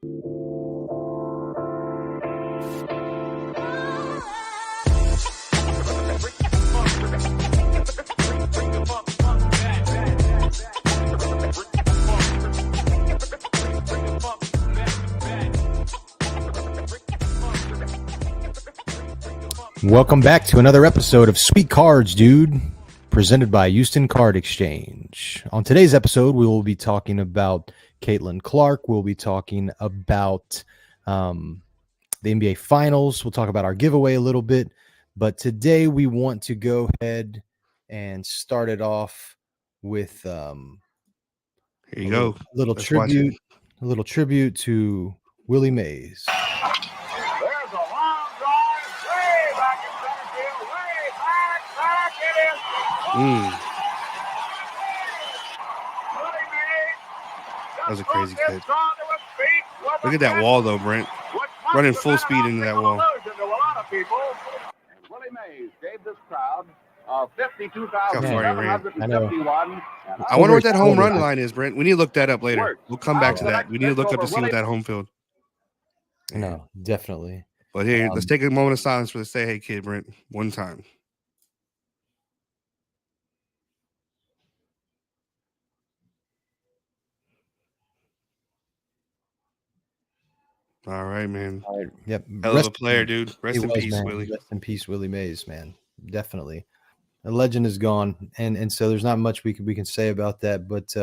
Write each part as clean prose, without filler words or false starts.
Welcome back to another episode of Sweet Cards, Dude, presented by Houston Card Exchange. On today's episode, we will be talking about Caitlin Clark. We'll be talking about the NBA Finals. We'll talk about our giveaway a little bit. But today we want to go ahead and start it off with here you go. A little tribute to Willie Mays. That was a crazy clip. Look at that wall, though, Brent. Running full speed into that wall. Willie Mays gave this crowd 52,751. I wonder what that home run line is, Brent. We need to look that up later. We'll come back to that. We need to look up to see what that home field. No, definitely. But here, let's take a moment of silence for the Say Hey Kid, Brent, one time. All right, man. All right. Yep. Hell of a player, dude. Rest in peace, man. Willie. Rest in peace, Willie Mays, man. Definitely. A legend is gone. And so there's not much we can say about that. But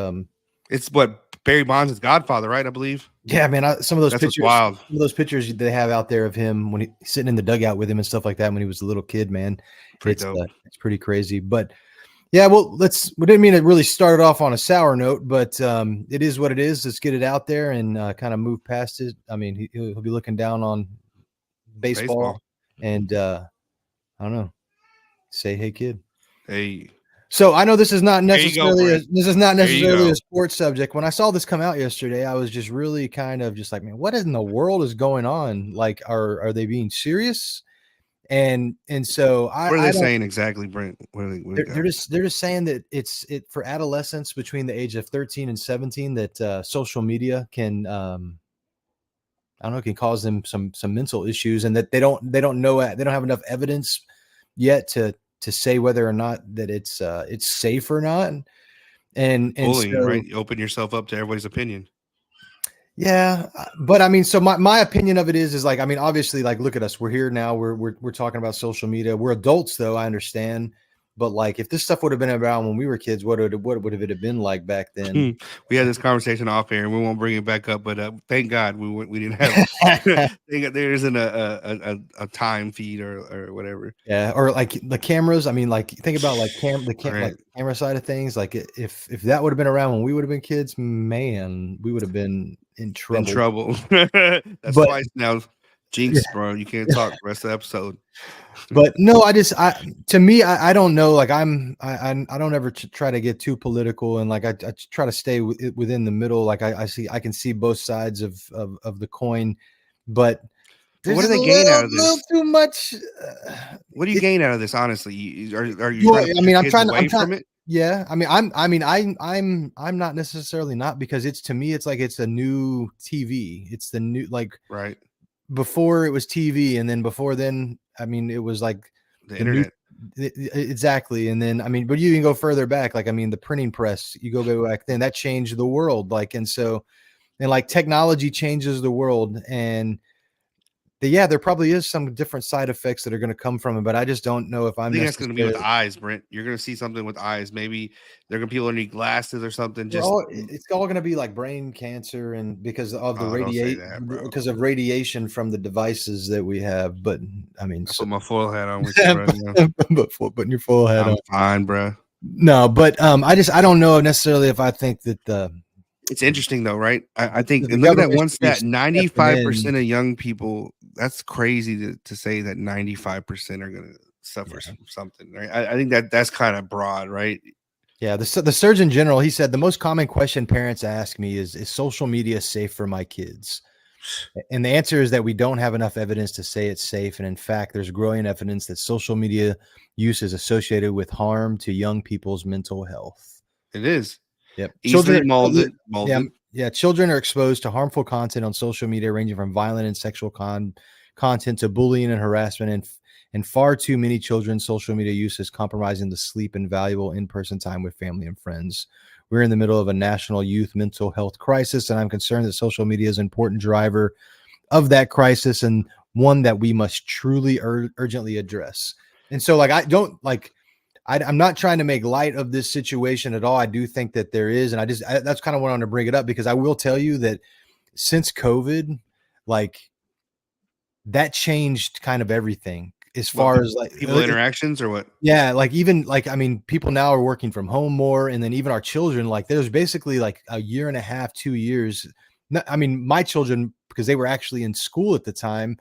it's what Barry Bonds' godfather, right? I believe. Yeah, man. Some of those pictures, wild. Some of those pictures they have out there of him when he's sitting in the dugout with him and stuff like that when he was a little kid, man. It's pretty crazy. But yeah, well, we didn't mean to really start it off on a sour note, but it is what it is. Let's get it out there and kind of move past it. I mean, he'll be looking down on baseball. And I don't know. Say hey, kid. Hey. So I know this is not necessarily a sports subject. When I saw this come out yesterday, I was just really kind of just like, man, what in the world is going on? Like, are they being serious? And so what are they saying exactly, Brent? They're just saying that it's for adolescents between the age of 13 and 17 that social media can can cause them some mental issues, and that they don't have enough evidence yet to say whether or not that it's safe or not. And bullying, right? You open yourself up to everybody's opinion. Yeah, but I mean, so my opinion of it is like, I mean, obviously, like, look at us. We're here now. We're talking about social media. We're adults, though. I understand. But like, if this stuff would have been around when we were kids, what would it have been like back then? We had this conversation off air, and we won't bring it back up. But thank God we didn't have. There isn't a time feed or whatever. Yeah, or like the cameras. I mean, like, think about like like camera side of things. Like, if that would have been around when we would have been kids, man, we would have been in trouble. That's why now. Jinx, bro. You can't talk the rest of the episode. But no, I don't know. Like I don't ever try to get too political, and like I try to stay within the middle. Like I can see both sides of the coin, but what do they gain out of this? A little too much. What do you gain out of this? Honestly, are you? Well, I'm trying from it. Yeah, I'm not necessarily not, because to me it's like it's a new TV. It's the new, like, right. Before it was TV, and then before then, I mean, it was like the internet. Exactly. And then, I mean, but you can go further back. Like, I mean, the printing press, you go back then, that changed the world. Like, and so, and like technology changes the world, and there probably is some different side effects that are going to come from it, but I just don't know if I think that's going to be with eyes, Brent. You're going to see something with eyes. Maybe people need glasses or something. It's all going to be like brain cancer, and because of the radiation from the devices that we have. But I mean, put my full hat on with you right now. Putting your full hat on. Fine, bro. No, but I don't know necessarily if I think that it's interesting though, right? I think, and look at that one stat: 95% of young people. That's crazy to say that 95% are going to suffer from something, right? I think that's kind of broad, right? Yeah, the Surgeon General, he said the most common question parents ask me is social media safe for my kids? And the answer is that we don't have enough evidence to say it's safe. And in fact, there's growing evidence that social media use is associated with harm to young people's mental health. It is. Yep. Easily molded. Yeah, Yeah, children are exposed to harmful content on social media, ranging from violent and sexual content to bullying and harassment, and far too many children's social media use is compromising the sleep and valuable in-person time with family and friends. We're in the middle of a national youth mental health crisis, and I'm concerned that social media is an important driver of that crisis and one that we must truly urgently address. And so, like, I'm not trying to make light of this situation at all. I do think that there is, and that's kind of what I want to bring it up, because I will tell you that since COVID, like, that changed kind of everything as far as like people interactions or what? Yeah, like even like, I mean, people now are working from home more, and then even our children, like there's basically like a year and a half, 2 years. I mean, my children, because they were actually in school at the time,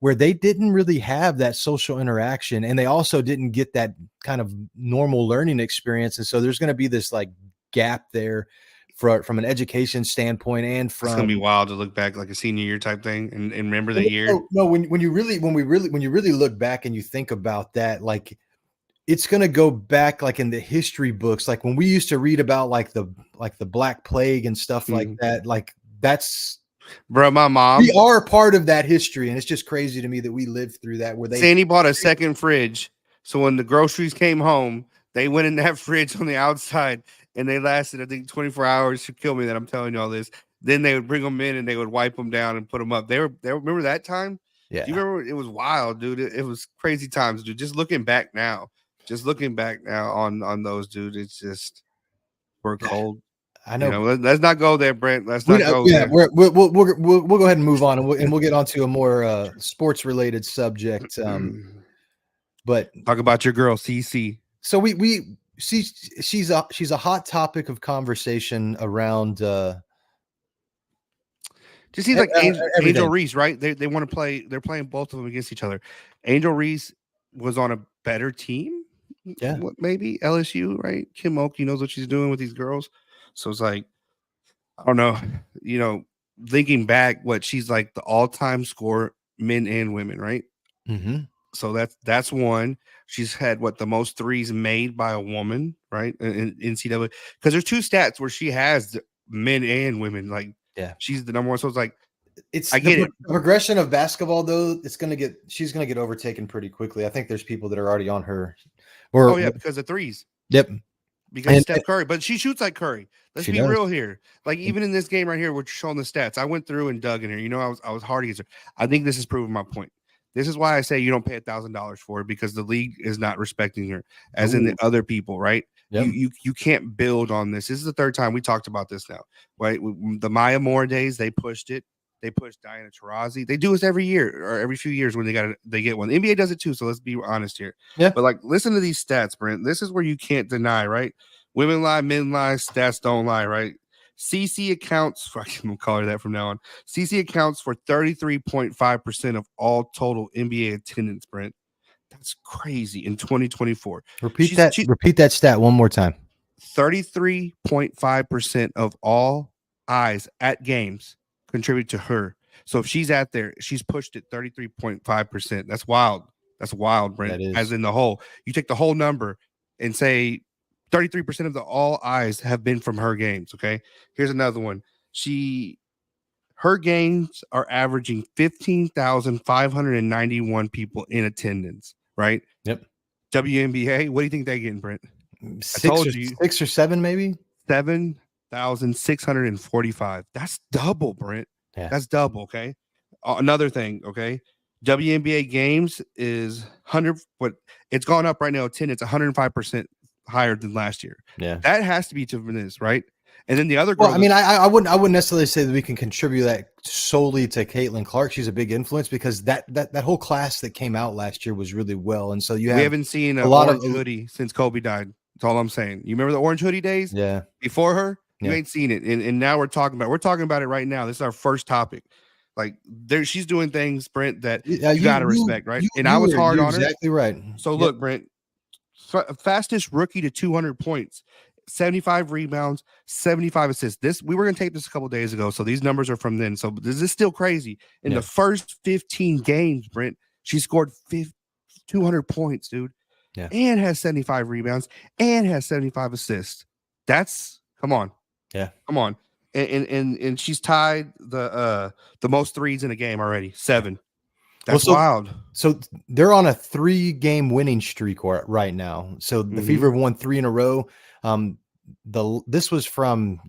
where they didn't really have that social interaction, and they also didn't get that kind of normal learning experience. And so there's going to be this like gap there from an education standpoint, and It's gonna be wild to look back like a senior year type thing and remember the year. No, when you really look back and you think about that, like it's going to go back like in the history books, like when we used to read about like the Black Plague and stuff like that. Like that's, bro, my mom, we are part of that history, and it's just crazy to me that we lived through that. Where Sandy bought a second fridge, so when the groceries came home, they went in that fridge on the outside, and they lasted, I think, 24 hours. To kill me that I'm telling you all this. Then they would bring them in and they would wipe them down and put them up. They remember that time? Yeah. Do you remember? It was wild, dude. It was crazy times, dude. Just looking back now on those, dude, it's just, we're cold. I know. You know, let's not go there, Brent. Let's not go there. We'll go ahead and move on, and we'll get onto a more sports related subject. But talk about your girl, CC. So she's a hot topic of conversation around. Just seems like Angel Reese, right? They want to play. They're playing both of them against each other. Angel Reese was on a better team. Yeah, maybe LSU, right? Kim Mulkey knows what she's doing with these girls. So it's like, I don't know, you know, thinking back, she's like the all-time scorer, men and women, right? Mm-hmm. So that's one. She's had the most threes made by a woman, right? In NCAA, because there's two stats where she has men and women. Like, yeah, she's the number one. So it's like, I get it. The progression of basketball, though, she's gonna get overtaken pretty quickly. I think there's people that are already on her. Because of threes. Yep. Because Steph Curry, but she shoots like Curry. Let's be real here. Like, even in this game right here, we're showing the stats. I went through and dug in here. You know, I was hard against her. I think this is proving my point. This is why I say you don't pay $1,000 for it, because the league is not respecting her, as in the other people, right? Yep. You can't build on this. This is the third time we talked about this now, right? The Maya Moore days, they pushed it. They pushed Diana Taurasi. They do this every year or every few years when they get one. The NBA does it too, so let's be honest here. Yeah. But like, listen to these stats, Brent. This is where you can't deny, right? Women lie, men lie, stats don't lie, right? CC accounts, I'm going to call her that from now on. CC accounts for 33.5% of all total NBA attendance, Brent. That's crazy in 2024. Repeat that stat one more time. 33.5% of all eyes at games contribute to her. So if she's out there, she's pushed it 33.5%. That's wild. That's wild, Brent. That is. As in the whole, you take the whole number and say 33% of all eyes have been from her games. Okay. Here's another one. Her games are averaging 15,591 people in attendance, right? Yep. WNBA, what do you think they're getting, Brent? Six or seven, maybe 7,645. That's double, Brent. Yeah. That's double. Okay. Another thing. Okay. WNBA games is 100, but it's gone up right now. Attendance 105% higher than last year. Yeah. That has to be to this, right? And then the other girl. Well, I mean, I wouldn't necessarily say that we can contribute that solely to Caitlin Clark. She's a big influence, because that whole class that came out last year was really well. And so we haven't seen a lot of hoodie since Kobe died. That's all I'm saying. You remember the orange hoodie days? Yeah. Before her, you ain't seen it. And now we're talking about it right now. This is our first topic. Like, she's doing things, Brent, that you gotta respect, right? I was hard on her. Exactly right. So look, Brent, fastest rookie to 200 points. 75 rebounds, 75 assists. We were going to tape this a couple days ago, so these numbers are from then. So this is still crazy. In the first 15 games, Brent, she scored 200 points, dude. Yeah. And has 75 rebounds and has 75 assists. Come on. Yeah. Come on. and she's tied the most threes in a game already. 7. That's Well, wild. So they're on a 3-game winning streak right now. So the Fever have won 3 in a row. This was from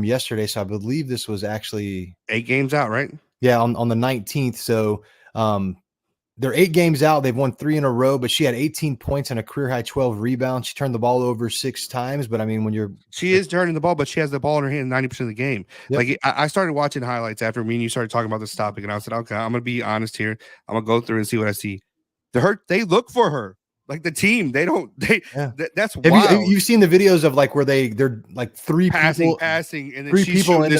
yesterday, so I believe this was actually 8 games out, right? Yeah, on the 19th. So they're 8 games out. They've won 3 in a row, but she had 18 points and a career high 12 rebounds. She turned the ball over 6 times, but I mean, she is turning the ball, but she has the ball in her hand 90% of the game. Yep. Like I started watching highlights after me and you started talking about this topic, and I said, okay, I'm gonna be honest here. I'm gonna go through and see what I see. They look for her. Like the team, that's wild. You've seen the videos of like where they're like 3 passing, and then 3 people in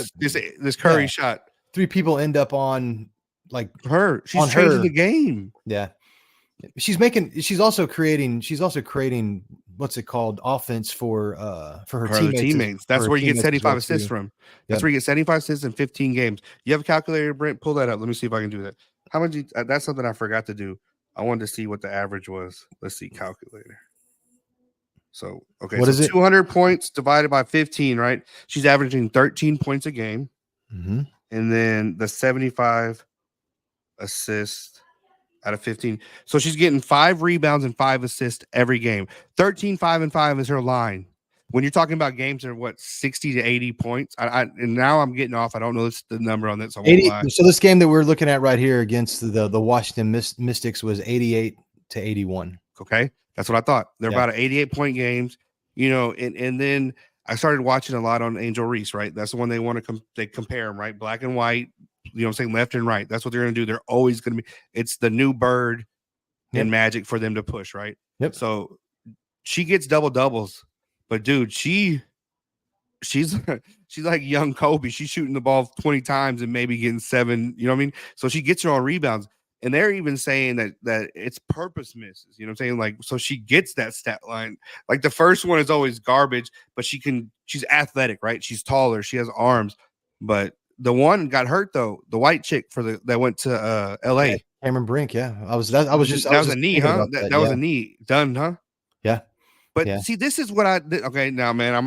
this Curry shot. 3 people end up on like her. She's changing the game. Yeah. She's also creating what's it called, offense for her teammates. That's where you get 75 assists from. That's where you get 75 assists in 15 games. You have a calculator, Brent? Pull that up. Let me see if I can do that. How much? That's something I forgot to do. I wanted to see what the average was. Let's see, calculator. So okay, what is it? 200 points divided by 15, right? She's averaging 13 points a game, and then the 75 assists out of 15. So she's getting 5 rebounds and 5 assists every game. 13, 5, and 5 is her line. When you're talking about games that are 60 to 80 points, and now I'm getting off. I don't know the number on that. So 80. So this game that we're looking at right here against the Washington Mystics was 88 to 81. Okay, that's what I thought. They're about 88-point games, and then I started watching a lot on Angel Reese, right? That's the one they want to they compare them, right? Black and white, I'm saying, left and right. That's what they're going to do. They're always going to be. It's the new bird in Magic for them to push, right? Yep. So she gets double doubles, but dude, she's like young Kobe. She's shooting the ball 20 times and maybe getting 7. You know what I mean? So she gets her on rebounds. And they're even saying that it's purpose misses, you know what I'm saying? Like, so she gets that stat line. Like the first one is always garbage, but she's athletic, right? She's taller, she has arms. But the one got hurt though, the white chick that went to LA. Yeah, Cameron Brink, yeah. That was a knee, huh? That was a knee. Done, huh? Yeah. But see, this is what I did. Okay, now, man, I'm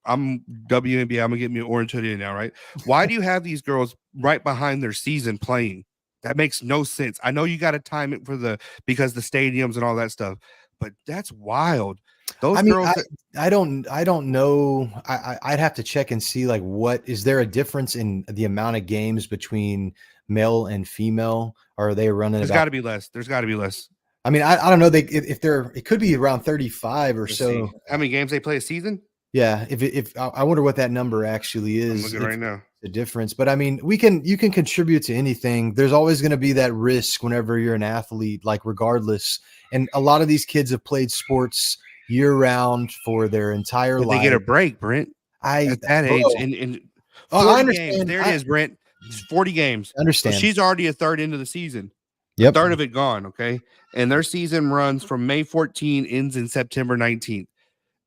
WNBA. I'm gonna get me an orange hoodie now, right? Why do you have these girls right behind their season playing? That makes no sense. I know you got to time it because the stadiums and all that stuff, but that's wild. Girls. I don't know. I'd have to check and see like is there a difference in the amount of games between male and female? Or are they running? There's got to be less. There's got to be less. I mean, I don't know. It could be around 35 or so. See. How many games they play a season? Yeah. If I wonder what that number actually is. I'm looking right now. The difference, but I mean, you can contribute to anything. There's always going to be that risk whenever you're an athlete, like regardless. And a lot of these kids have played sports year round for their entire life. They get a break, Brent. At that age, and 40 I understand. Games. There it is, Brent. It's 40 games. I understand. So she's already a third into the season. Yep. A third of it gone. Okay, and their season runs from May 14, ends in September 19th.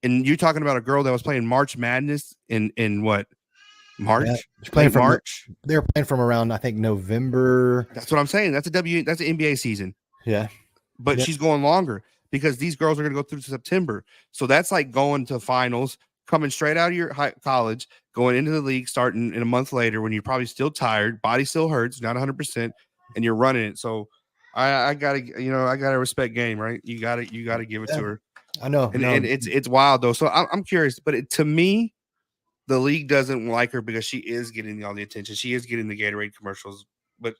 And you're talking about a girl that was playing March Madness in what? March. Yeah, playing from March. They're playing from around, I think, November. That's what I'm saying. That's an NBA season. Yeah. But she's going longer because these girls are going to go through to September. So that's like going to finals, coming straight out of your college, going into the league, starting in a month later when you're probably still tired, body still hurts, not 100%, and you're running it. So I gotta respect game, right? You gotta give it to her. I know. And it's wild though. So I'm curious, but to me, the league doesn't like her because she is getting all the attention. She is getting the Gatorade commercials, but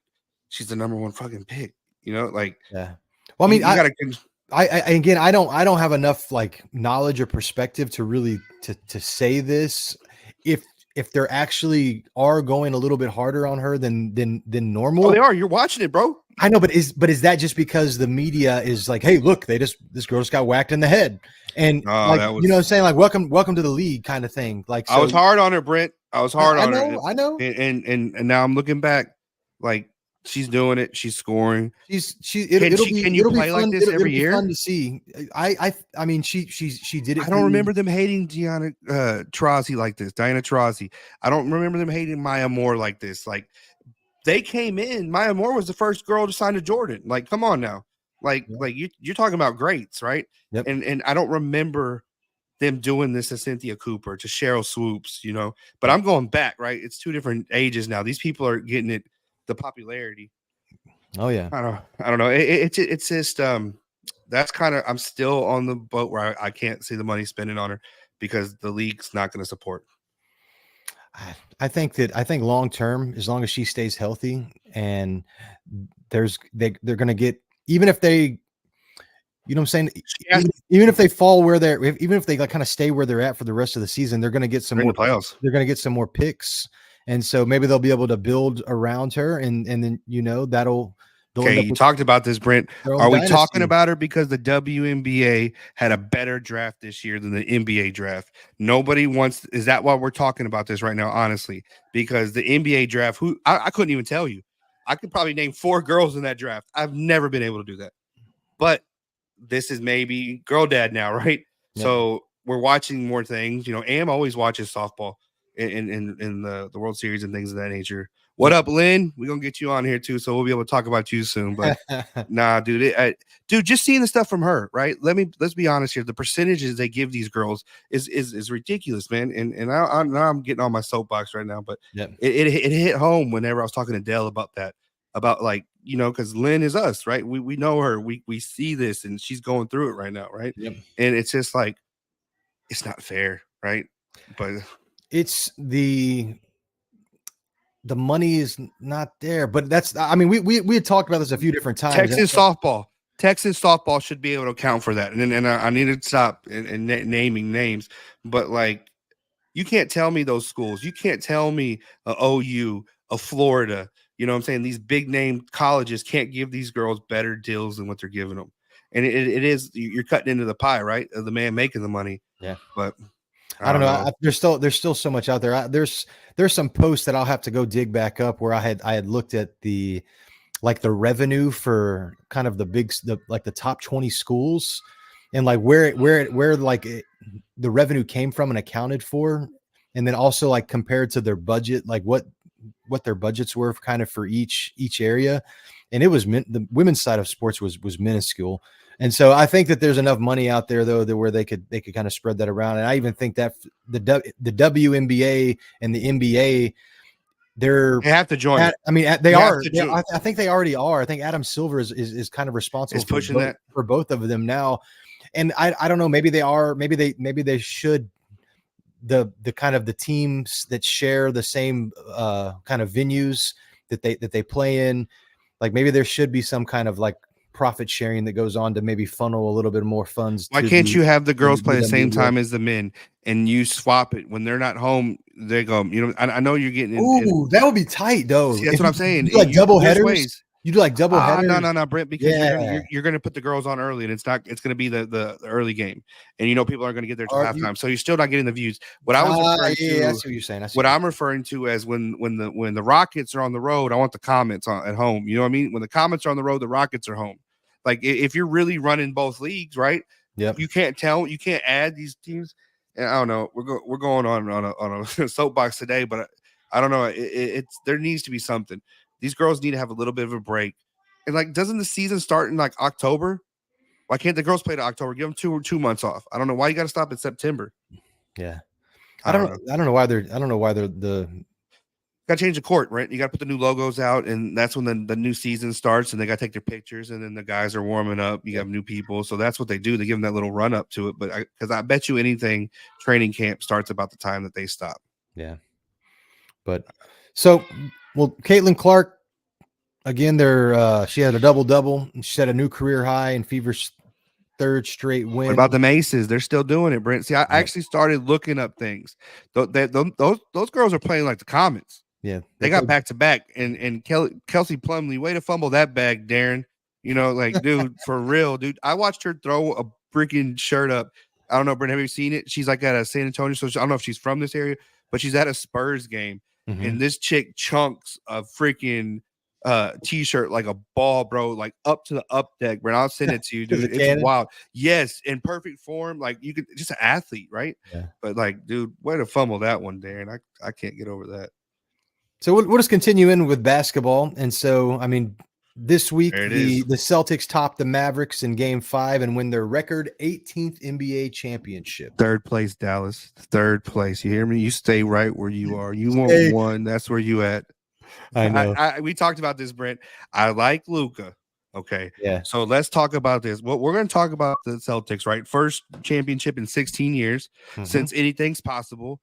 she's the number 1 fucking pick. Like yeah. Well, I mean, I don't have enough like knowledge or perspective to really to say this. If they're actually are going a little bit harder on her than normal. Oh, they are. You're watching it, bro. I know, but is that just because the media is like, hey, look, this girl just got whacked in the head, and you know what I'm saying, like welcome to the league kind of thing. Like, so, I was hard on her, Brent. I was hard on her. I know. And now I'm looking back, like she's doing it. She's scoring. Can you play like this every year? Fun to see. I mean, she did it. I don't remember them hating Diana Taurasi. I don't remember them hating Maya Moore like this. Like they came in. Maya Moore was the first girl to sign to Jordan. Like, come on now. Like you're talking about greats, right? Yep. And I don't remember them doing this to Cynthia Cooper, to Cheryl Swoops, you know. But I'm going back, right? It's two different ages now. These people are getting it, the popularity. Oh yeah. I don't know. It's just that's kind of, I'm still on the boat where I can't see the money spending on her because the league's not going to support. I think long term, as long as she stays healthy, and they're going to get, even if they, you know what I'm saying, even if they fall where they're, even if they like kind of stay where they're at for the rest of the season, they're going to get some more playoffs. They're going to get some more picks, and so maybe they'll be able to build around her, and then that'll. Okay, you talked about this, Brent. Are we talking about her because the WNBA had a better draft this year than the NBA draft? Nobody wants. Is that why we're talking about this right now? Honestly, because the NBA draft, I couldn't even tell you. I could probably name 4 girls in that draft. I've never been able to do that. But this is maybe girl dad now, right? Yeah. So we're watching more things. You know, Am always watches softball in the World Series and things of that nature. What up, Lynn? We're going to get you on here, too, so we'll be able to talk about you soon. But, nah, dude, just seeing the stuff from her, right? Let's be honest here. The percentages they give these girls is ridiculous, man. And I'm getting on my soapbox right now, but it hit home whenever I was talking to Dale about that, about, like, you know, because Lynn is us, right? We know her. We see this, and she's going through it right now, right? Yep. And it's just like, it's not fair, right? But it's the money is not there, but that's, I mean, we had talked about this a few different times. Texas softball should be able to account for that. And I need to stop and naming names, but like, you can't tell me those schools. You can't tell me OU, a Florida, you know what I'm saying? These big name colleges can't give these girls better deals than what they're giving them. And it is, you're cutting into the pie, right? Of the man making the money. Yeah. But I don't know. There's still so much out there. There's some posts that I'll have to go dig back up where I had looked at the revenue for kind of the top 20 schools, and like where the revenue came from and accounted for, and then also like compared to their budget, like what their budgets were kind of for each area, and it was the women's side of sports was minuscule. And so I think that there's enough money out there, though, that where they could kind of spread that around. And I even think that the WNBA and the NBA, they have to join. I mean, they are. I think they already are. I think Adam Silver is kind of responsible for pushing that for both of them now. And I don't know. Maybe they are. Maybe they should. The kind of the teams that share the same kind of venues that they play in, like maybe there should be some kind of like profit sharing that goes on to maybe funnel a little bit more funds. Why can't you have the girls play the same time as the men, and you swap it when they're not home? They go, you know, I know you're getting. Ooh, that would be tight though. See, that's what I'm saying. You do like double headers. You do like double headers. No, Brent, because you're going to put the girls on early, and it's going to be the early game, and you know people aren't going to get there till halftime, so you're still not getting the views. What I was referring to, that's what you're saying. What I'm referring to as when the Rockets are on the road, I want the comments at home. You know what I mean? When the comments are on the road, the Rockets are home. Like if you're really running both leagues, right? Yeah. You can't add these teams. And I don't know. We're going on a soapbox today, but I don't know. It's there needs to be something. These girls need to have a little bit of a break. And like, doesn't the season start in like October? Why can't the girls play to October? Give them 2 months off. I don't know why you got to stop in September. Yeah. I don't know why they're got to change the court, right? You got to put the new logos out, and that's when the new season starts, and they got to take their pictures, and then the guys are warming up. You have new people, so that's what they do. They give them that little run up to it. But because I bet you anything, training camp starts about the time that they stop. Yeah. But so, well, Caitlin Clark, again, she had a double. She set a new career high in Fever's 3rd straight win. What about the Maces? They're still doing it, Brent. See, I actually started looking up things. Those girls are playing like the Comets. Yeah, they got back to back, and Kelsey Plumlee, way to fumble that bag, Darren. You know, like, dude, for real, dude. I watched her throw a freaking shirt up. I don't know, Brent, have you seen it? She's like at a San Antonio, so I don't know if she's from this area, but she's at a Spurs game, and this chick chunks a freaking t-shirt like a ball, bro, like up to the up deck, Brent. I'll send it to you, dude. It's wild. Yes, in perfect form, like you could just an athlete, right? Yeah. But like, dude, way to fumble that one, Darren. I can't get over that. So we'll just continue in with basketball. And so, I mean, This week, There it the is. Celtics topped the Mavericks in Game 5 and win their record 18th NBA championship. Third place, Dallas. Third place. You hear me? You stay right where you are. You want Stay. one. That's where you at. I know. We talked about this, Brent. I like Luka. Okay. Yeah. So let's talk about this. Well, we're going to talk about the Celtics, right? First championship in 16 years since anything's possible.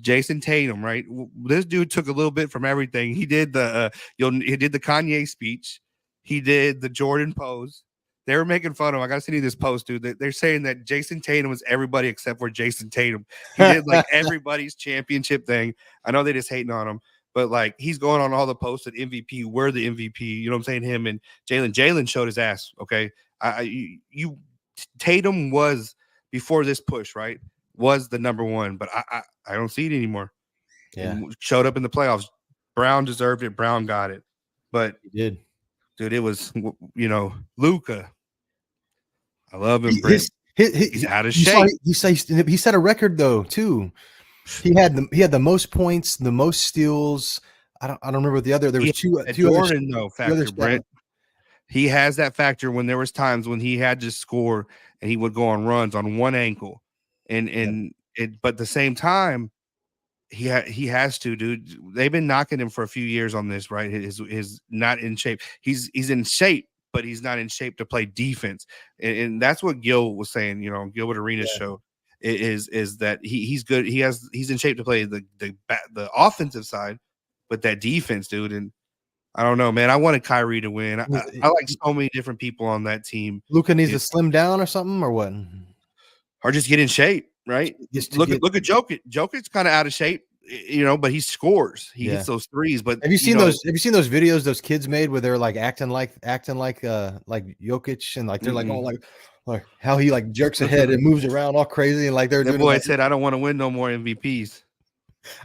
Jason Tatum, right? This dude took a little bit from everything. He did the Kanye speech. He did the Jordan pose. They were making fun of him. I got to send you this post, dude. They're saying that Jason Tatum was everybody except for Jason Tatum. He did like everybody's championship thing. I know they just hating on him, but like he's going on all the posts at MVP. We're the MVP. You know what I'm saying? Him and Jalen showed his ass. Okay, Tatum was before this push, right? Was the number one, but I don't see it anymore. Yeah, and showed up in the playoffs. Brown deserved it. Brown got it, but he did. Dude, it was Luka. I love him, Brent. He's out of shape. He set a record though too. He had the most points, the most steals. I don't remember the other. There was two Jordan factor, Brent. He has that factor when there was times when he had to score and he would go on runs on one ankle, but at the same time, he has to, dude. They've been knocking him for a few years on this, right? His not in shape. He's in shape, but he's not in shape to play defense, and that's what Gil was saying. Gilbert Arenas show is that he's good. He's in shape to play the offensive side, but that defense, dude. And I don't know, man. I wanted Kyrie to win. I like so many different people on that team. Luka needs to slim down or something, or what? Or just get in shape, right? Look at Jokic. Jokic's kind of out of shape, but he scores. He hits those threes. But have you seen those videos those kids made where they're like acting like Jokic, and like they're like all like how he like jerks ahead and moves around all crazy, and like they're doing. Boy said, "I don't want to win no more MVPs."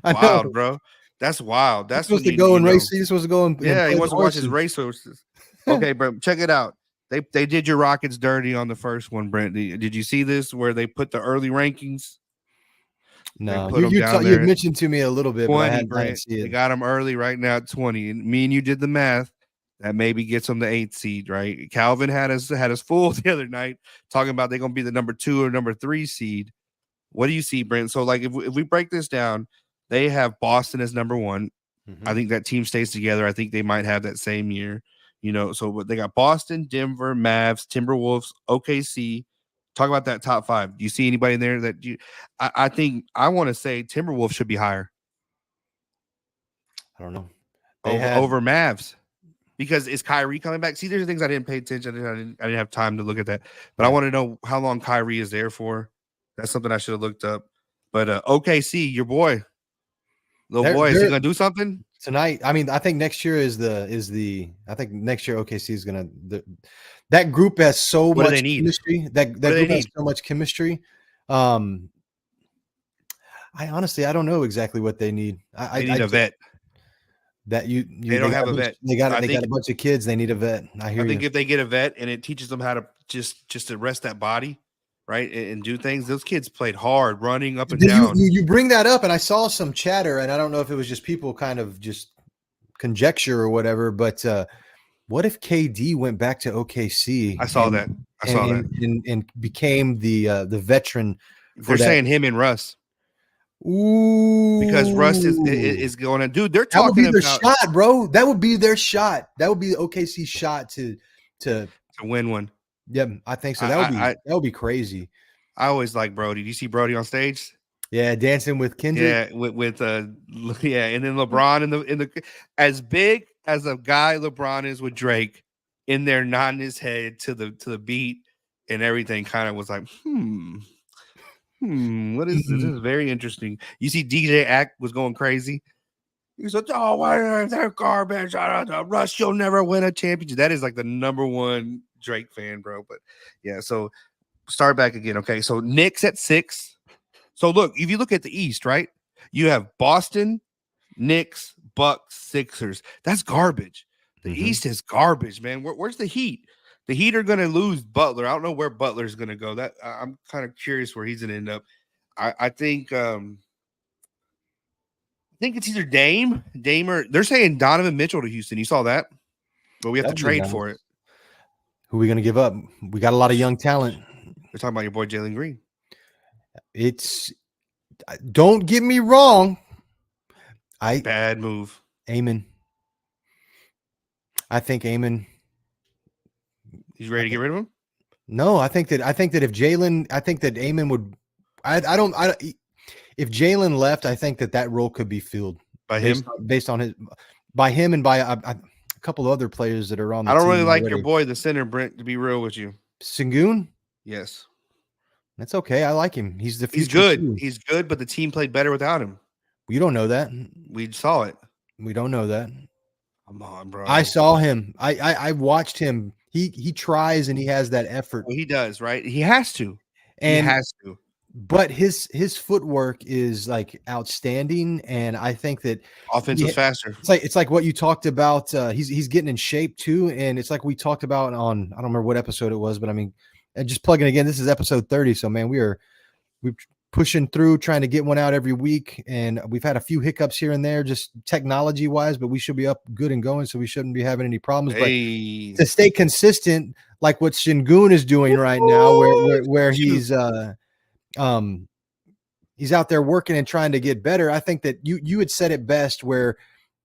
Wild, bro. That's wild. That's supposed to go and race. He's supposed to go and he wants to watch his racehorses. Okay, bro, check it out. They did your Rockets dirty on the first one, Brent. Did you see this where they put the early rankings? No, you had mentioned to me a little bit, 20, but I hadn't seen it. They got them early right now at 20, and me and you did the math. That maybe gets them the 8th seed, right? Calvin had us fooled the other night talking about they're gonna be the number 2 or number 3 seed. What do you see, Brent? So like if we break this down, they have Boston as number 1. I think that team stays together. I think they might have that same year. So they got Boston, Denver, Mavs, Timberwolves, OKC. Talk about that top 5. Do you see anybody in there that you? I think I want to say Timberwolves should be higher. I don't know. Over Mavs, because is Kyrie coming back? See, there's things I didn't pay attention. I didn't have time to look at that, but I want to know how long Kyrie is there for. That's something I should have looked up. But OKC, your boy, boy, is he gonna do something tonight? I mean, I think next year I think next year OKC is gonna. That group has so much chemistry. That group has so much chemistry. I honestly, I don't know exactly what they need. They need a vet. They don't have a vet. They got a bunch of kids. They need a vet. I think if they get a vet and it teaches them how to just to rest that body, right, and do things. Those kids played hard, running up and down. You bring that up, and I saw some chatter, and I don't know if it was just people kind of just conjecture or whatever, but what if KD went back to OKC? I saw that and became the veteran. They're saying him and Russ. Ooh, because Russ is going to do. They're talking about shot, bro. That would be their shot. That would be OKC's shot to win one. Yeah, I think so. That would be crazy. I always like Brody. Do you see Brody on stage? Yeah, dancing with Kendrick. Yeah, with and then LeBron in the as big as a guy LeBron is with Drake, in there nodding his head to the beat and everything. Kind of was like, what is this? This is very interesting. You see, DJ Ack was going crazy. He said, "Oh, why they're garbage? Russ, you'll never win a championship." That is like the number one Drake fan, bro. But yeah, so start back again. Okay, so Knicks at 6. So look, if you look at the East, right, you have Boston, Knicks, Bucks, Sixers. That's garbage. The East is garbage, man. Where's the Heat? The Heat are going to lose Butler. I don't know where Butler's going to go. That I'm kind of curious where he's going to end up. I think it's either Dame or they're saying Donovan Mitchell to Houston. You saw that? but we have That to would be trade nice. for it. Who are we going to give up? We got a lot of young talent. We're talking about your boy Jalen Green. Don't get me wrong. Bad move. Amon. I think Amon. He's ready to get rid of him? No, I think that if Jalen, I think that Amon would. If Jalen left, I think that role could be filled by him, based on him and by a couple of other players that are on the team. I don't team really like already. your boy, the center, Brent, to be real with you. Sengun? Yes. That's okay. I like him. He's the future. He's good. Too. He's good, but the team played better without him. You don't know that. We saw it. We don't know that. Come on, bro. I saw him. I watched him. He tries and he has that effort. Well, he does, right? He has to. And, he has to. But his footwork is like outstanding, and I think that offense is faster. It's like what you talked about. He's getting in shape too, and it's like we talked about on I don't remember what episode it was, but I mean, and just plugging again. This is episode 30, so man, we're pushing through, trying to get one out every week, and we've had a few hiccups here and there, just technology wise, but we should be up good and going, so we shouldn't be having any problems. Hey. But to stay consistent, like what Sengun is doing right now, where he's out there working and trying to get better. I think that you had said it best where,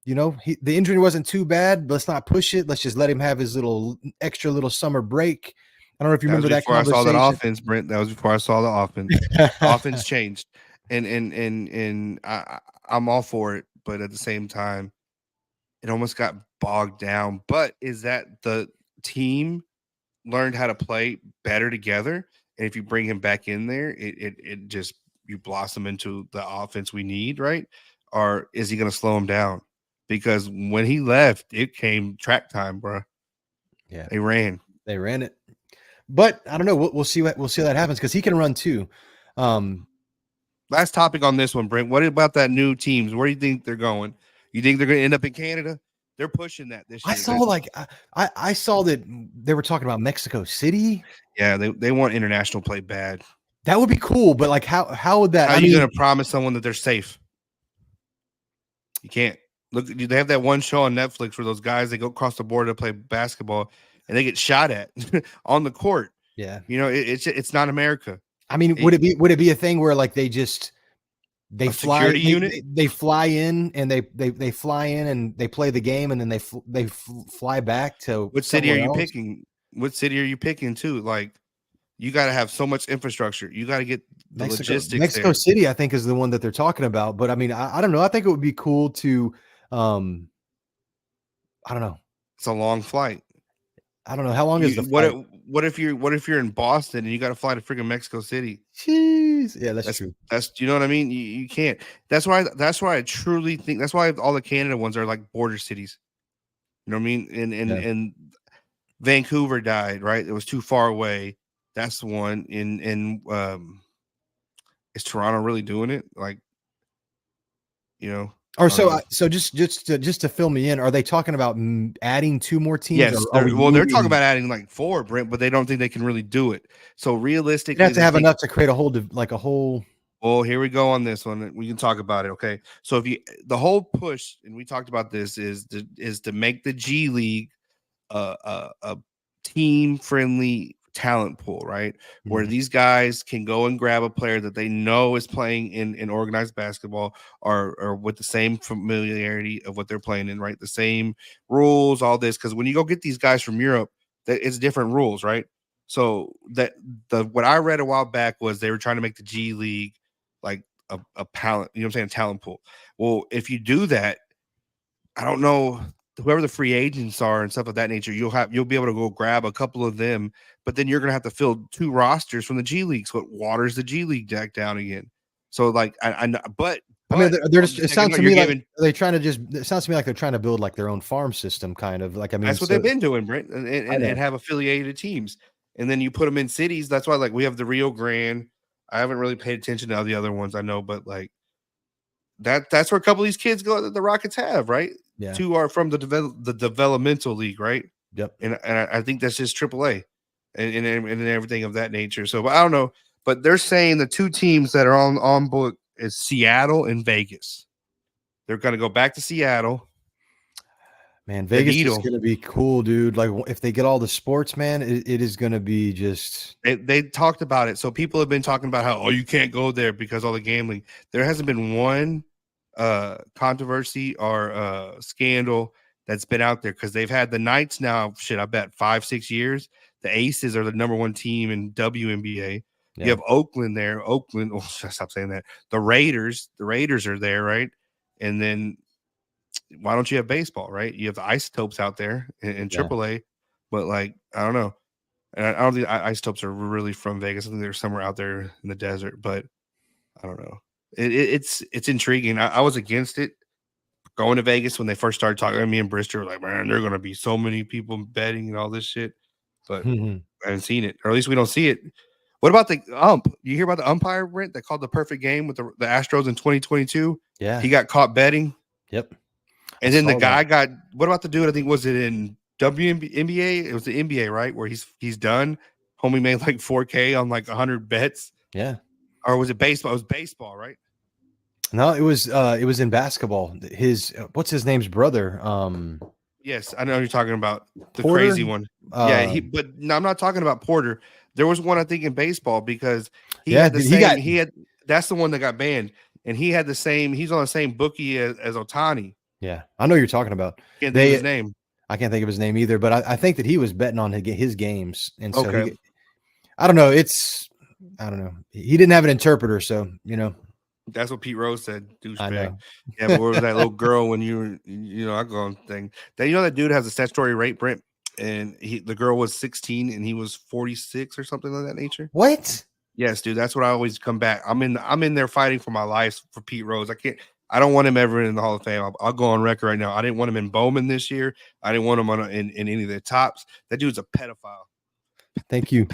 the injury wasn't too bad, but let's not push it. Let's just let him have his extra little summer break. I don't know if you remember that conversation. Before I saw that offense, Brent. That was before I saw the offense. Offense changed. And I'm all for it, but at the same time, it almost got bogged down. But is that the team learned how to play better together? And if you bring him back in there, it just you blossom into the offense we need, right? Or is he going to slow him down? Because when he left, it came track time, bro. Yeah, they ran it. But I don't know. We'll see how that happens because he can run too. Last topic on this one, Brent. What about that new teams? Where do you think they're going? You think they're going to end up in Canada? They're pushing that this year. I saw that they were talking about Mexico City. Yeah, they want international play bad. That would be cool, but like how would that? How are you going to promise someone that they're safe? You can't. Look, they have that one show on Netflix where those guys they go across the border to play basketball and they get shot at on the court. Yeah, it's not America. I mean, would it be a thing where like they fly in and they fly in and they play the game and then they fly back to what city are you picking? What city are you picking too? Like you got to have so much infrastructure. You got to get the logistics. Mexico City, I think, is the one that they're talking about. But I mean, I don't know. I think it would be cool to. I don't know. It's a long flight. I don't know how long is the flight? What if you're in Boston and you got to fly to freaking Mexico City? Jeez, yeah, that's true. You know what I mean? You can't. That's why I truly think that's why all the Canada ones are like border cities. You know what I mean? And Vancouver died, right? It was too far away. That's the one. Is Toronto really doing it? Like, Or so just to fill me in, are they talking about adding 2 more teams? Yes, they're talking about adding like 4, Brent, but they don't think they can really do it. So realistically, you have to have enough to create a whole. Well, here we go on this one. We can talk about it. Okay, so the whole push, and we talked about this, is to make the G League a team friendly talent pool, right? Mm-hmm. Where these guys can go and grab a player that they know is playing in organized basketball or with the same familiarity of what they're playing in, right? The same rules, all this. Because when you go get these guys from Europe, it's different rules, right? So what I read a while back was they were trying to make the G League like a talent, you know what I'm saying, talent pool. Well, if you do that, I don't know, whoever the free agents are and stuff of that nature, you'll be able to go grab a couple of them, but then you're going to have to fill 2 rosters from the G League, so it waters the G League deck down again. So like, I mean, they're just. It sounds to me like they're trying to just. It sounds to me like they're trying to build like their own farm system, kind of like. I mean, that's what they've been doing, Brent, and have affiliated teams, and then you put them in cities. That's why, like, we have the Rio Grande. I haven't really paid attention to all the other ones I know, but like that's where a couple of these kids go that the Rockets have, right? Yeah. 2 are from the developmental league, right? Yep. And I think that's just AAA and everything of that nature. So, but I don't know. But they're saying the 2 teams that are on book is Seattle and Vegas. They're going to go back to Seattle. Man, Vegas is needle. going to be cool, dude. Like if they get all the sports, man, it is going to be just. They talked about it. So people have been talking about how, you can't go there because all the gambling. There hasn't been one controversy or scandal that's been out there because they've had the Knights now, I bet 5-6 years. The Aces are the number one team in WNBA. Yeah. You have Oakland there. Oakland, stop saying that. The Raiders are there, right? And then why don't you have baseball, right? You have the Isotopes out there in AAA, but like, I don't know. And I don't think Isotopes are really from Vegas. I think they're somewhere out there in the desert, but I don't know. It's intriguing. I was against it going to Vegas when they first started talking to me and Bristol were like, man, there are going to be so many people betting and all this shit, but I haven't seen it, or at least we don't see it. What about the ump? You hear about the umpire, Brent, that called the perfect game with the Astros in 2022? Yeah. He got caught betting. Yep. And then the guy got, what about the dude? I think, was it in WNBA? It was the NBA, right? Where he's done. Homie made like 4K on like 100 bets. Yeah. Or was it baseball? It was baseball, right? No, it was in basketball. What's his name's brother? Yes, I know you're talking about the Porter? crazy one. But no, I'm not talking about Porter. There was one I think in baseball because he had the same. That's the one that got banned, and he had the same. He's on the same bookie as Ohtani. Yeah, I know who you're talking about. Can't think of his name. I can't think of his name either, but I think that he was betting on his games, and so I don't know. I don't know. He didn't have an interpreter, so That's what Pete Rose said. Douchebag. Yeah, but where was that little girl when I go on thing? That dude has a statutory rape, Brent, and the girl was 16 and he was 46 or something of that nature. What? Yes, dude. That's what I always come back. I'm in there fighting for my life for Pete Rose. I don't want him ever in the Hall of Fame. I'll go on record right now. I didn't want him in Bowman this year. I didn't want him in any of the tops. That dude's a pedophile. Thank you.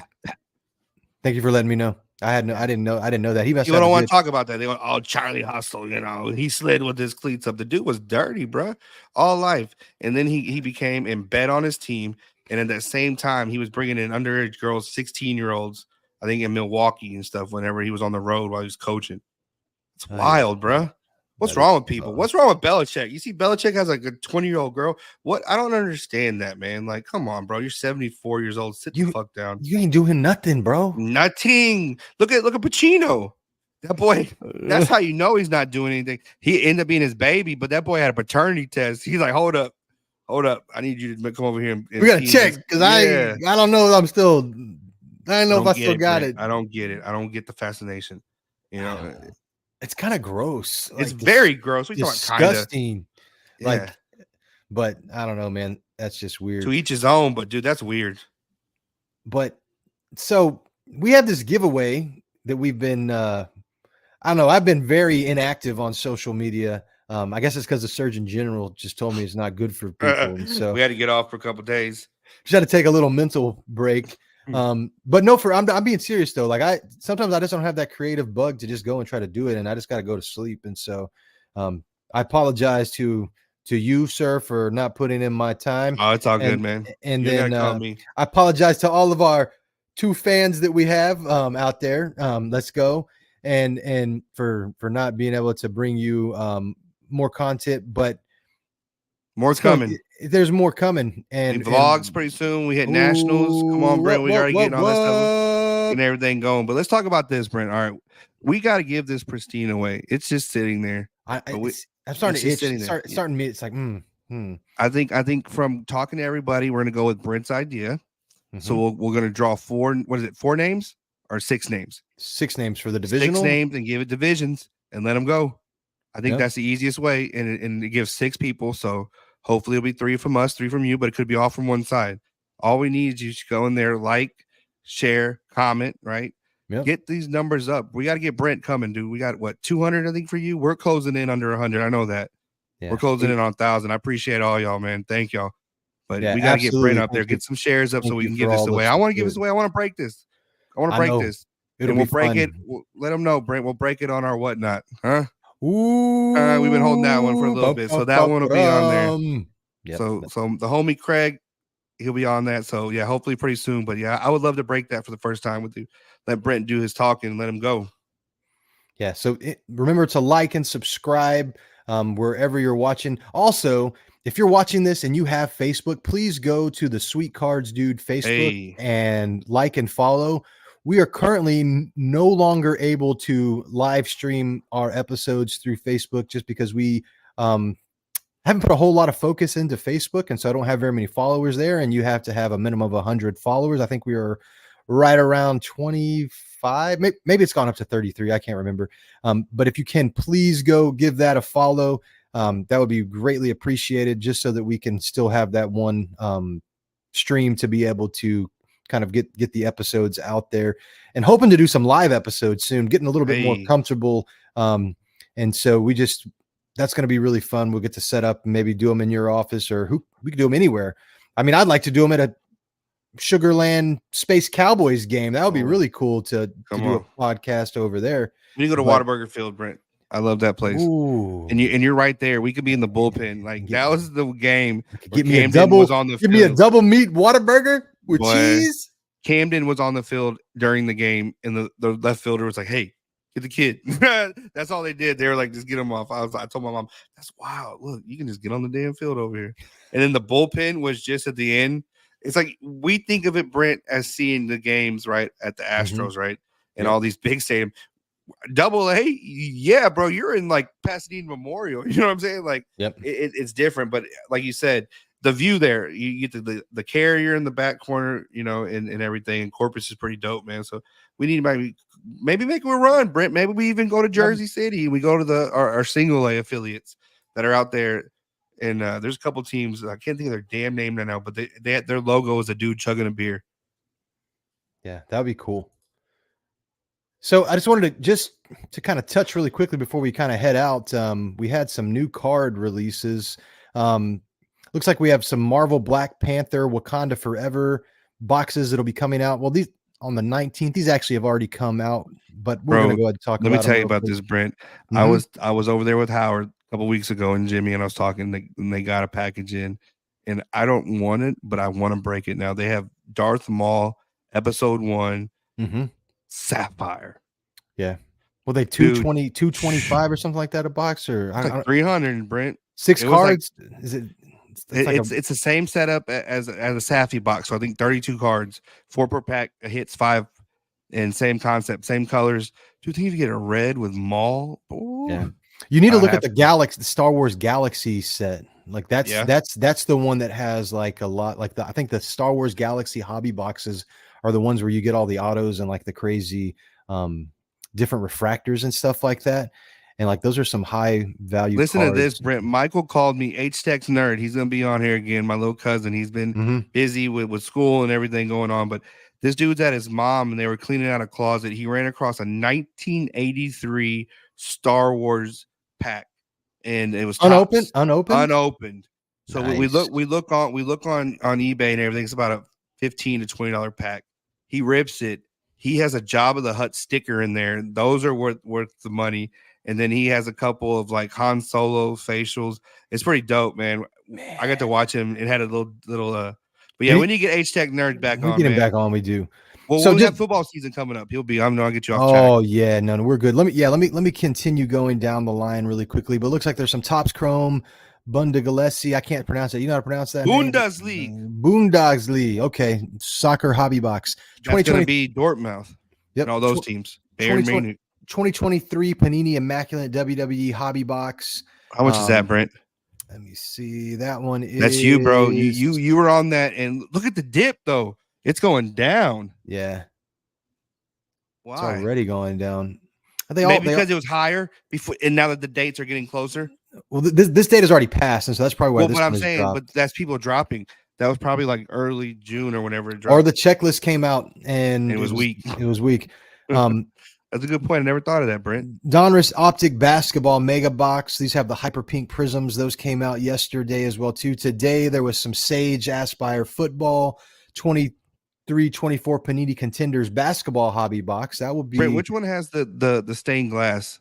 Thank you for letting me know. I didn't know that. He must. You don't want to talk about that. They go, Charlie Hustle, he slid with his cleats up. The dude was dirty, bro, all life. And then he became and bet on his team. And at that same time, he was bringing in underage girls, 16-year-olds, I think in Milwaukee and stuff. Whenever he was on the road while he was coaching, it's wild, bro. What's wrong with people? What's wrong with Belichick? You see, Belichick has like a 20-year-old girl. What? I don't understand that, man. Like, come on, bro. You're 74 years old. Sit the fuck down. You ain't doing nothing, bro. Nothing. Look at Pacino. That boy. That's how you know he's not doing anything. He ended up being his baby, but that boy had a paternity test. He's like, hold up. I need you to come over here. And we gotta check because I don't know. I don't know if I still got it. I don't get it. I don't get the fascination. It's kind of gross. It's very gross. We disgusting. But I don't know, man. That's just weird. To each his own, but dude, that's weird. But so we have this giveaway that we've been. I don't know. I've been very inactive on social media. I guess it's because the Surgeon General just told me it's not good for people. And so we had to get off for a couple of days. Just had to take a little mental break. But no, I'm being serious though. Like sometimes I just don't have that creative bug to just go and try to do it, and I just got to go to sleep. And so I apologize to you, sir, for not putting in my time. Oh, it's all good, man. And then I apologize to all of our 2 fans that we have out there. Let's go and for not being able to bring you more content, but more's coming. There's more coming, and vlogs pretty soon. We hit nationals. Come on, Brent. We gotta get all that stuff and everything going. But let's talk about this, Brent. All right, we got to give this pristine away. It's just sitting there. I'm starting to itch. It's starting me. It's like, I think from talking to everybody, we're gonna go with Brent's idea. Mm-hmm. So we're gonna draw 4. What is it? 4 names or 6 names? 6 names for the divisional. 6 names and give it divisions and let them go. I think that's the easiest way, and it gives 6 people. So hopefully it'll be 3 from us, 3 from you, but it could be all from one side. All we need is you to go in there, like, share, comment, right? Yep. Get these numbers up. We got to get Brent coming, dude. We got 200, I think, for you. We're closing in under 100. I know that. Yeah. We're closing in on 1,000. I appreciate all y'all, man. Thank y'all. But we got to get Brent up there, get some shares up so we can give this away. I want to give this away. I want to break this. This. We'll break it. Let them know, Brent. We'll break it on our whatnot, huh? Ooh, we've been holding that one for a little bit, so that one will be on there. Yep. So the homie Craig, he'll be on that. So yeah, hopefully pretty soon. But yeah, I would love to break that for the first time with you. Let Brent do his talking and let him go. Yeah. So remember to like and subscribe wherever you're watching. Also, if you're watching this and you have Facebook, please go to the Sweet Cards Dude Facebook and like and follow. We are currently no longer able to live stream our episodes through Facebook just because we haven't put a whole lot of focus into Facebook, and so I don't have very many followers there, and you have to have a minimum of 100 followers. I think we are right around 25. Maybe it's gone up to 33. I can't remember. But if you can, please go give that a follow. That would be greatly appreciated, just so that we can still have that one stream to be able to kind of get the episodes out there, and hoping to do some live episodes soon, getting a little bit more comfortable. And so that's going to be really fun. We'll get to set up and maybe do them in your office, or we can do them anywhere. I mean, I'd like to do them at a Sugarland Space Cowboys game. That would be really cool to do a podcast over there. We go to Whataburger Field, Brent. I love that place. Ooh. And you're right there. We could be in the bullpen. Like that was the game. Give me a double meat Whataburger with cheese. Camden was on the field during the game, and the left fielder was like, "Hey, get the kid." That's all they did. They were like, "Just get him off." I told my mom, "That's wild. Look, you can just get on the damn field over here." And then the bullpen was just at the end. It's like we think of it, Brent, as seeing the games right at the Astros, right, and all these big stadiums. AA, yeah, bro, you're in like Pasadena Memorial. You know what I'm saying? Like, it's different, but like you said, the view there, you get the carrier in the back corner, you know, and everything. And Corpus is pretty dope, man. So we need to maybe make a run, Brent. Maybe we even go to Jersey City. We go to our single A affiliates that are out there. And there's a couple teams. I can't think of their damn name right now, but their logo is a dude chugging a beer. Yeah, that would be cool. So I just wanted to kind of touch really quickly before we kind of head out. We had some new card releases. Looks like we have some Marvel Black Panther Wakanda Forever boxes that'll be coming out. Well, these on the 19th. These actually have already come out, but we're going to go ahead and talk about them. Let me tell you about this, Brent. I was over there with Howard a couple weeks ago and Jimmy, and I was talking, and they got a package in, and I don't want it, but I want to break it now. They have Darth Maul Episode 1 Sapphire. Yeah. Well, they 220, 225 or something like that a box, or it's like 300, Brent. 6 cards. Like, is it? It's the same setup as a Safi box. So I think 32 cards, 4 per pack, hits 5, and same concept, same colors. Do you think if you get a red with Maul? Ooh, yeah. You need to look at the Star Wars Galaxy set. Like that's the one that has like a lot. Like I think the Star Wars Galaxy hobby boxes are the ones where you get all the autos and like the crazy different refractors and stuff like that. And like those are some high value. Listen cards. to this, Brent. Michael called me H-Tech's nerd. He's gonna be on here again. My little cousin. He's been busy with school and everything going on. But this dude's at his mom, and they were cleaning out a closet. He ran across a 1983 Star Wars pack, and it was unopened. So nice. we look on eBay and everything. It's about a $15 to $20 pack. He rips it. He has a Jabba the Hutt sticker in there. Those are worth the money. And then he has a couple of like Han Solo facials. It's pretty dope, man. I got to watch him. It had a little but yeah, we need to get H-Tech Nerd back on. We get him back on. We do. Well, so we have football season coming up. He'll be. I'm gonna get you off. Oh yeah, no, we're good. Let me continue going down the line really quickly. But it looks like there's some Topps Chrome, Bundagalesi. I can't pronounce it. You know how to pronounce that? Bundesliga. Okay, soccer hobby box. That's gonna be Dortmund. Yep, and all those teams. Bayern Munich. 2023 Panini Immaculate WWE hobby box. How much is that, Brent? Let me see. That one is. That's you, bro. You were on that, and look at the dip though. It's going down. Yeah. Why? It's already going down. Maybe because it was higher before, and now that the dates are getting closer. Well, this date has already passed, and so that's probably why. What I'm saying, but that's people dropping. That was probably like early June or whenever it dropped. Or the checklist came out and it was weak. It was weak. That's a good point. I never thought of that, Brent. Donruss Optic Basketball Mega Box. These have the Hyper Pink Prisms. Those came out yesterday as well, too. Today, there was some Sage Aspire Football 23-24 Panini Contenders Basketball Hobby Box. That will be. Brent, which one has the stained glass?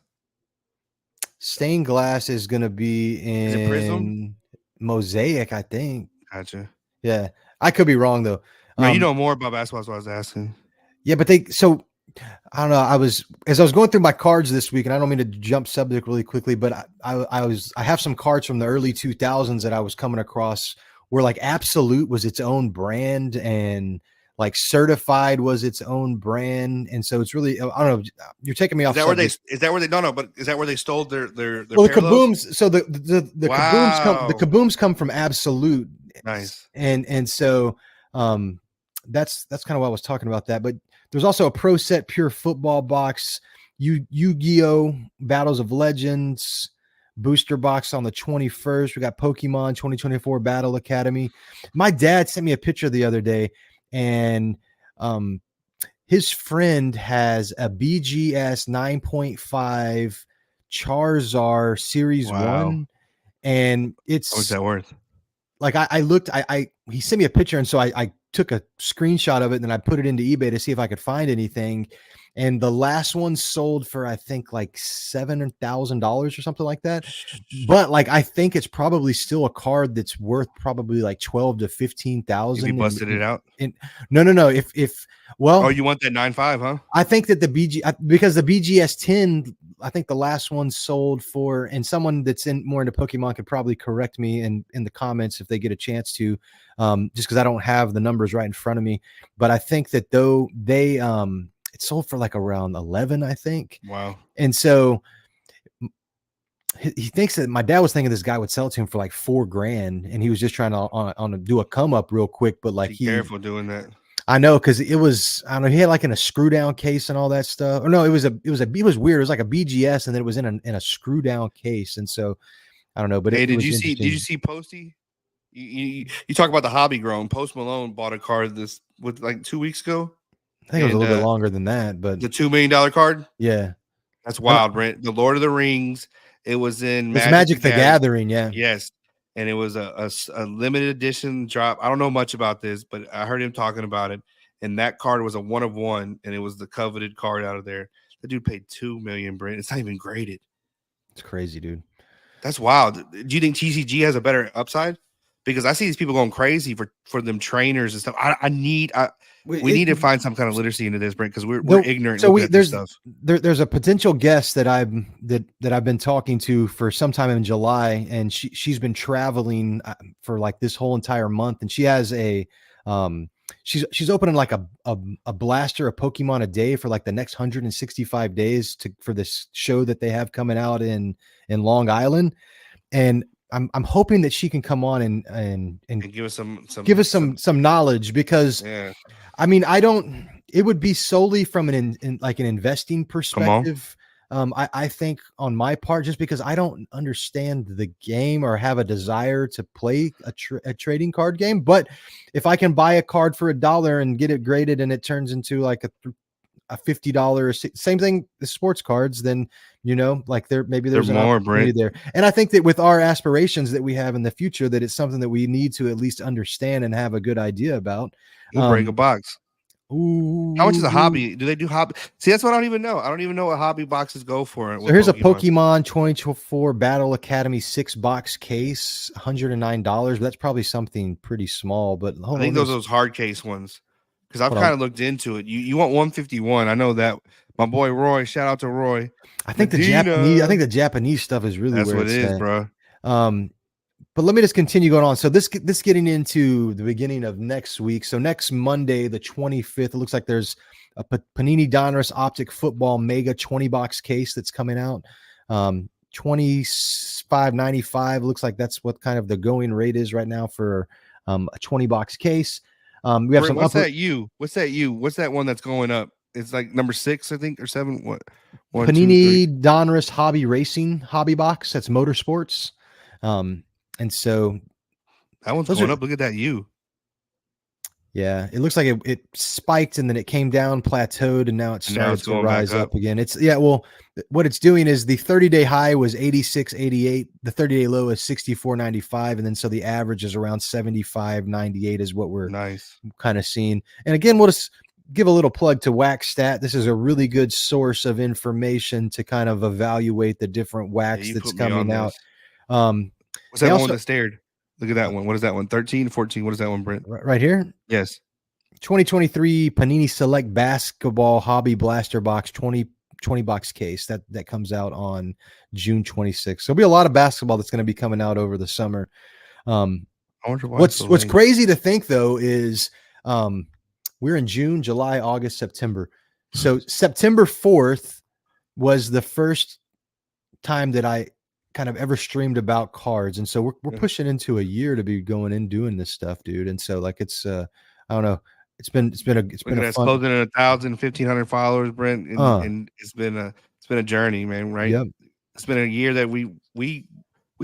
Stained glass is going to be in Prism? Mosaic, I think. Gotcha. Yeah. I could be wrong, though. No, you know more about basketball, so I was asking. Yeah, but I don't know. As I was going through my cards this week, and I don't mean to jump subject really quickly, but I have some cards from the early 2000s that I was coming across where like Absolute was its own brand and like Certified was its own brand. And so it's really, I don't know, you're taking me off. Is that where they no, but is that where they stole their well, the parallels? Kabooms. So the Kabooms come from Absolute. Nice. And so that's kind of why I was talking about that. But there's also a Pro Set Pure Football box, Yu-Gi-Oh! Battles of Legends booster box on the 21st. We got Pokemon 2024 Battle Academy. My dad sent me a picture the other day, and his friend has a BGS 9.5 Charizard Series 1, and it's what's that worth? Like I looked, he sent me a picture, and so I took a screenshot of it and then I put it into eBay to see if I could find anything. And the last one sold for I think like $7,000 or something like that. But like I think it's probably still a card that's worth probably like 12 to 15,000. You busted it out? No. If well, oh, you want that 9.5, huh? I think that because the BGS 10, I think the last one sold for, and someone that's more into Pokemon could probably correct me in the comments if they get a chance to, just because I don't have the numbers right in front of me. But I think that though they it sold for like around 11, I think. Wow. And so he thinks that my dad was thinking this guy would sell it to him for like $4,000, and he was just trying to do a come up real quick. But like, be careful doing that. I know, because it was, I don't know, he had like in a screw down case and all that stuff. Or no, it was weird. It was like a BGS, and then it was in a screw down case. And so I don't know. But hey, did you see Posty? You talk about the hobby grown. Post Malone bought a card like 2 weeks ago. I think it was a little bit longer than that, but the $2 million card. Yeah, that's wild, Brent. The Lord of the Rings. It was in Magic the Gathering. Yeah. Yes. And it was a limited edition drop. I don't know much about this, but I heard him talking about it. And that card was a 1 of 1, and it was the coveted card out of there. The dude paid $2 million, Brent. It's not even graded. It's crazy, dude. That's wild. Do you think TCG has a better upside? Because I see these people going crazy for them trainers and stuff. We need to find some kind of literacy into this, Brent, because we're ignorant. So there's a potential guest that I've been talking to for some time in July, and she's been traveling for like this whole entire month, and she has a she's opening like a blaster, a Pokemon a day for like the next 165 days for this show that they have coming out in Long Island, and I'm hoping that she can come on and give us some knowledge, because I mean, it would be solely from an investing perspective. I think on my part, just because I don't understand the game or have a desire to play a trading card game. But if I can buy a card for $1 and get it graded and it turns into like a $50, same thing as sports cards, then like there's more, Brent, there. And I think that with our aspirations that we have in the future, that it's something that we need to at least understand and have a good idea about. We'll break a box. Ooh. How much is a hobby? Do they do hobby? See, that's what I don't even know. I don't even know what hobby boxes go for. So here's a Pokemon 2024 Battle Academy 6-box case, $109. But that's probably something pretty small. But I think those hard case ones, because I've kind of looked into it. You want 151? I know that. My boy Roy, shout out to Roy. I think the Japanese stuff is really where it is, bro. But let me just continue going on. So this getting into the beginning of next week. So next Monday, the 25th, it looks like there's a Panini Donruss Optic Football Mega 20-box case that's coming out. $25.95. Looks like that's what kind of the going rate is right now for a 20-box case. We have What's that you? What's that one that's going up? It's like number 6, I think, or 7. What? Panini Donruss Hobby Racing Hobby Box. That's motorsports. And so that one's going up. Look at that. Yeah, it looks like it spiked and then it came down, plateaued, and now it starts to rise up again. Well, what it's doing is the 30-day high was 86.88, the 30-day low is 64.95, and then so the average is around 75.98 is what we're kind of seeing. And again, we'll just give a little plug to Wax Stat. This is a really good source of information to kind of evaluate the different wax that's coming out. What's that one that stared? Look at that one. What is that one? 13, 14. What is that one, Brent? Right here? Yes. 2023 Panini Select Basketball Hobby Blaster Box 20 box case that comes out on June 26th. So there'll be a lot of basketball that's going to be coming out over the summer. I wonder why What's crazy to think though is we're in June, July, August, September. So September 4th was the first time that I kind of ever streamed about cards, and so we're pushing into a year to be going in doing this stuff, dude. And so like it's I don't know, it's been a fun. Closing at 1,000, 1,500 followers, Brent, and it's been a journey, man. Right? Yep. It's been a year that we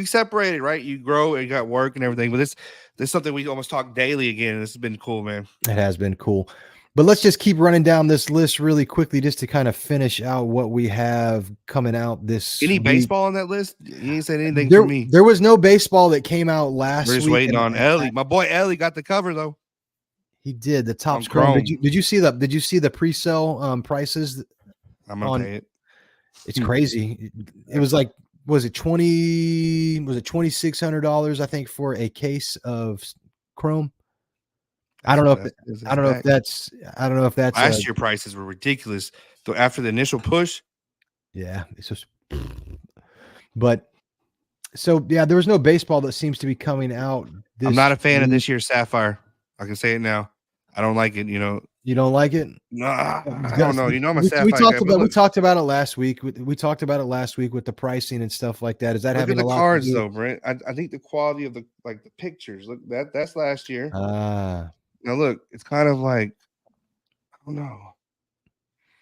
separated, right? You grow and you got work and everything, but this is something we almost talk daily again. And this has been cool, man. It has been cool. But let's just keep running down this list really quickly just to kind of finish out what we have coming out this Any week. baseball on that list? You ain't said anything for me. There was no baseball that came out last week. We're just waiting on Ellie. My boy Ellie got the cover though. He did. The Topps Chrome. Did you see the pre-sale prices? I'm gonna pay it. It's crazy. It was like, was it $2,600, I think, for a case of Chrome? I don't know if that's last year prices were ridiculous. So after the initial push, yeah, it's just. But so yeah, there was no baseball that seems to be coming out. I'm not a fan of this year's Sapphire. I can say it now. I don't like it. You know, you don't like it? Nah, I don't know. You know, I'm a Sapphire. We talked about it last week. We talked about it last week with the pricing and stuff like that. Is that having a lot? Cards to do? Though, Brent? I think the quality of the pictures. Look, that's last year. Now look, it's kind of like, I don't know.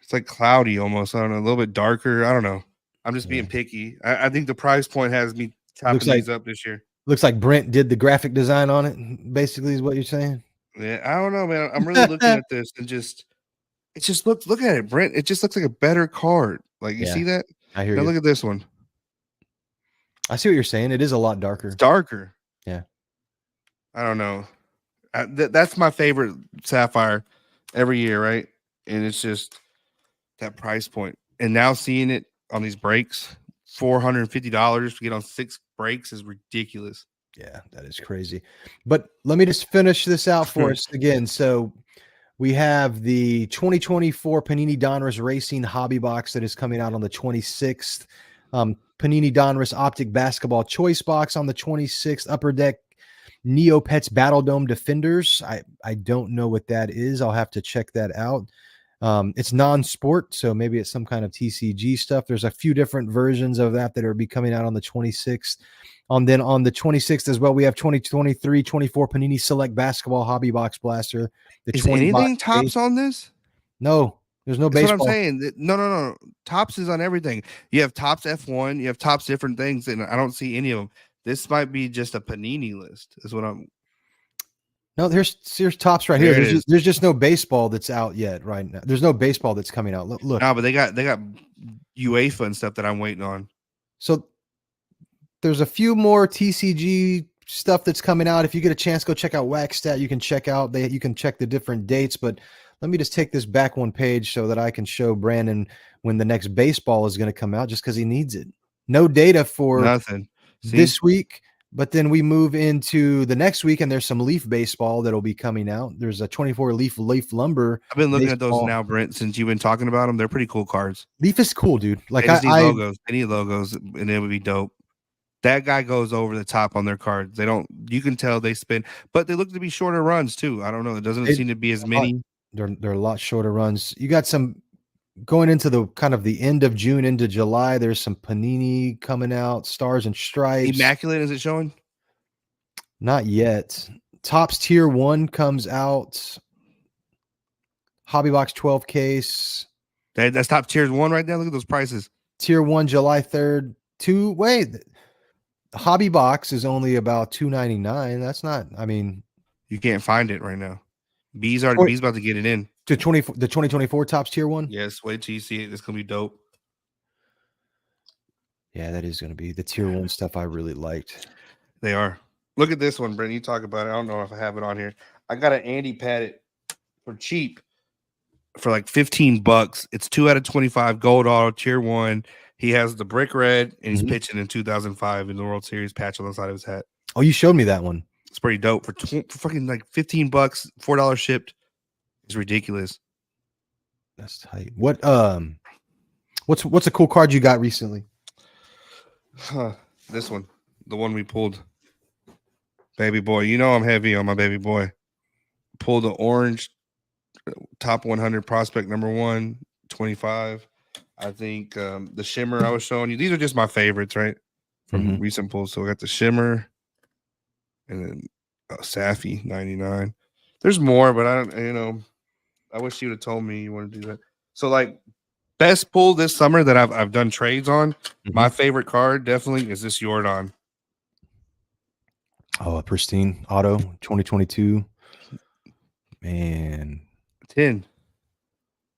It's like cloudy almost. I don't know, a little bit darker. I don't know. I'm just being picky. I think the price point has me chopping these up this year. Looks like Brent did the graphic design on it, basically, is what you're saying. Yeah, I don't know, man. I'm really looking at this and it just look at it, Brent. It just looks like a better card. Like you see that? I hear now you. Look at this one. I see what you're saying. It is a lot darker. It's darker. Yeah. I don't know. That's my favorite Sapphire every year, right? And it's just that price point. And now seeing it on these breaks, $450 to get on 6 breaks is ridiculous. Yeah, that is crazy. But let me just finish this out for us again. So we have the 2024 Panini Donruss Racing Hobby Box that is coming out on the 26th. Panini Donruss Optic Basketball Choice Box on the 26th. Upper Deck Neopets Battle Dome Defenders. I don't know what that is. I'll have to check that out. It's non-sport, so maybe it's some kind of TCG stuff. There's a few different versions of that will be coming out on the 26th. Then on the 26th as well, we have 2023-24 Panini Select Basketball Hobby Box Blaster. Is anything Topps on this? No, there's no baseball. That's what I'm saying. No. Topps is on everything. You have Topps F1. You have Topps different things, and I don't see any of them. This might be just a Panini list. Is what I'm. No, there's Topps right here. There's just no baseball that's out yet right now. There's no baseball that's coming out. Look. No, but they got UEFA and stuff that I'm waiting on. So there's a few more TCG stuff that's coming out. If you get a chance, go check out Waxstat. You can check the different dates. But let me just take this back one page so that I can show Brandon when the next baseball is going to come out, just because he needs it. No data for nothing this week. But then we move into the next week, and there's some Leaf baseball that'll be coming out. There's a 24 Leaf lumber. I've been looking at those now, Brent, since you've been talking about them. They're pretty cool cards. Leaf is cool, dude. Like they need logos, and it would be dope. That guy goes over the top on their cards. You can tell they spin, but they look to be shorter runs too. I don't know. It doesn't seem to be as many. They're a lot shorter runs. You got some going into the kind of the end of June into July. There's some Panini coming out, Stars and Stripes. Immaculate, is it showing? Not yet. Topps Tier 1 comes out. Hobby Box 12 case. That's Topps Tier 1 right now. Look at those prices. Tier 1 July 3rd. Hobby Box is only about $2.99. That's not, I mean, you can't find it right now. B's about to get it in. The 2024 Topps Tier 1? Yes, wait till you see it. It's gonna be dope. Yeah, that is gonna be the Tier 1 stuff I really liked. They are. Look at this one, Brent. You talk about it. I don't know if I have it on here. I got an Andy Pettit for cheap for like $15. It's 2 out of 25 gold auto Tier 1. He has the brick red, and he's pitching in 2005 in the World Series patch on the side of his hat. Oh, you showed me that one. It's pretty dope for fucking like $15, $4 shipped. is ridiculous. That's tight. What's a cool card you got recently? This one, the one we pulled. Baby boy. You know I'm heavy on my baby boy. Pulled the orange top 100 prospect number 125. I think the shimmer I was showing you. These are just my favorites, right? From recent pulls. So we got the shimmer and then Safi 99. There's more, but I wish you would have told me you want to do that. So like best pull this summer that I've done trades on. My favorite card definitely is this Jordan. Oh, a pristine auto 2022. Man. 10.